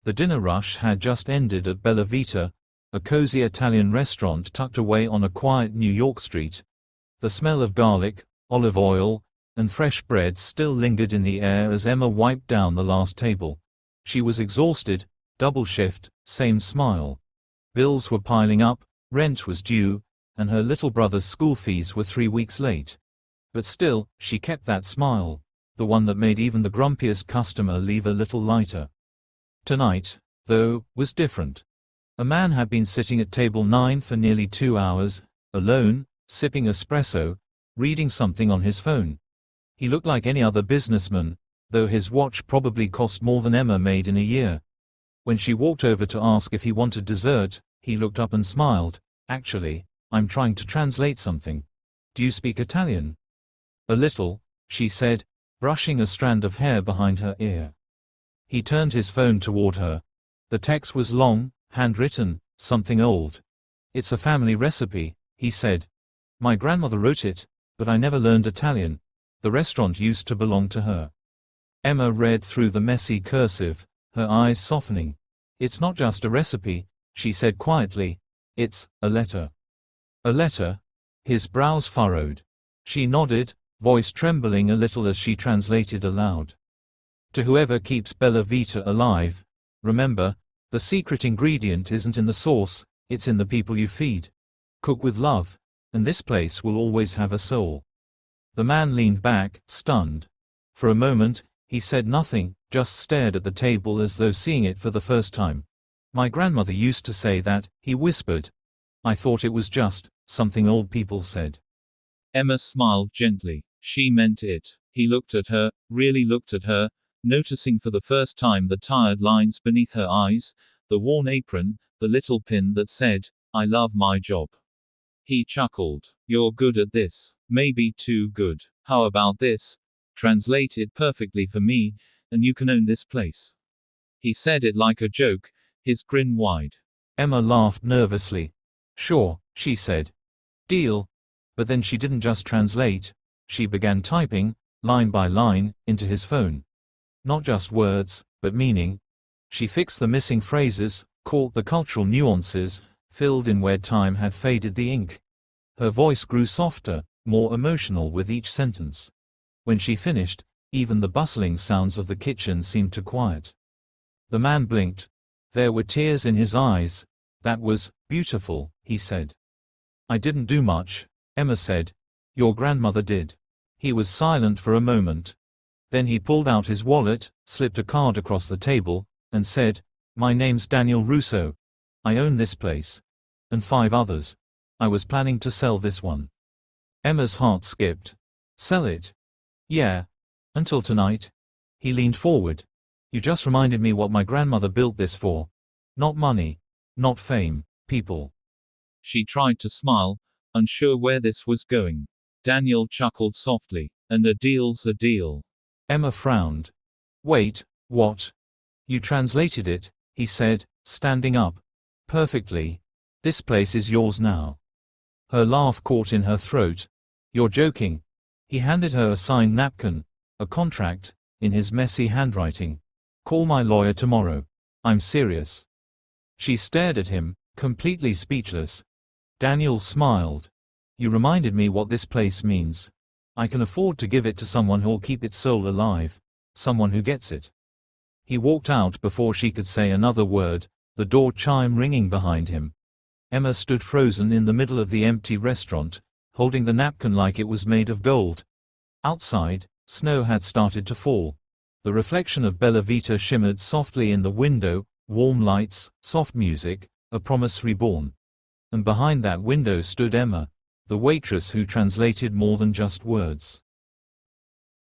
The dinner rush had just ended at Bella Vita, a cozy Italian restaurant tucked away on a quiet New York street. The smell of garlic, olive oil, and fresh bread still lingered in the air as Emma wiped down the last table. She was exhausted, double shift, same smile. Bills were piling up, rent was due, and her little brother's school fees were 3 weeks late. But still, she kept that smile, the one that made even the grumpiest customer leave a little lighter. Tonight, though, was different. A man had been sitting at table 9 for nearly 2 hours, alone, sipping espresso, reading something on his phone. He looked like any other businessman, though his watch probably cost more than Emma made in a year. When she walked over to ask if he wanted dessert, he looked up and smiled. "Actually, I'm trying to translate something. Do you speak Italian?" "A little," she said, brushing a strand of hair behind her ear. He turned his phone toward her. The text was long, handwritten, something old. "It's a family recipe," he said. "My grandmother wrote it, but I never learned Italian. The restaurant used to belong to her." Emma read through the messy cursive, her eyes softening. "It's not just a recipe," she said quietly. "It's a letter." "A letter?" His brows furrowed. She nodded, voice trembling a little as she translated aloud. "To whoever keeps Bella Vita alive, remember, the secret ingredient isn't in the sauce, it's in the people you feed. Cook with love, and this place will always have a soul." The man leaned back, stunned. For a moment, he said nothing, just stared at the table as though seeing it for the first time. "My grandmother used to say that," he whispered. "I thought it was just something old people said." Emma smiled gently. She meant it. He looked at her, really looked at her, noticing for the first time the tired lines beneath her eyes, the worn apron, the little pin that said, "I love my job." He chuckled. "You're good at this. Maybe too good. How about this? Translate it perfectly for me, and you can own this place." He said it like a joke, his grin wide. Emma laughed nervously. "Sure," she said. "Deal." But then she didn't just translate. She began typing, line by line, into his phone. Not just words, but meaning. She fixed the missing phrases, caught the cultural nuances, filled in where time had faded the ink. Her voice grew softer, more emotional with each sentence. When she finished, even the bustling sounds of the kitchen seemed to quiet. The man blinked. There were tears in his eyes. "That was beautiful," he said. "I didn't do much," Emma said. "Your grandmother did." He was silent for a moment. Then he pulled out his wallet, slipped a card across the table, and said, "My name's Daniel Russo. I own this place. And 5 others. I was planning to sell this one." Emma's heart skipped. "Sell it?" "Yeah. Until tonight." He leaned forward. "You just reminded me what my grandmother built this for. Not money. Not fame. People." She tried to smile, unsure where this was going. Daniel chuckled softly. "And a deal's a deal." Emma frowned. "Wait, what?" "You translated it," he said, standing up. "Perfectly. This place is yours now." Her laugh caught in her throat. "You're joking." He handed her a signed napkin, a contract, in his messy handwriting. "Call my lawyer tomorrow. I'm serious." She stared at him, completely speechless. Daniel smiled. "You reminded me what this place means. I can afford to give it to someone who'll keep its soul alive. Someone who gets it." He walked out before she could say another word, the door chime ringing behind him. Emma stood frozen in the middle of the empty restaurant, holding the napkin like it was made of gold. Outside, snow had started to fall. The reflection of Bella Vita shimmered softly in the window, warm lights, soft music, a promise reborn. And behind that window stood Emma, the waitress who translated more than just words.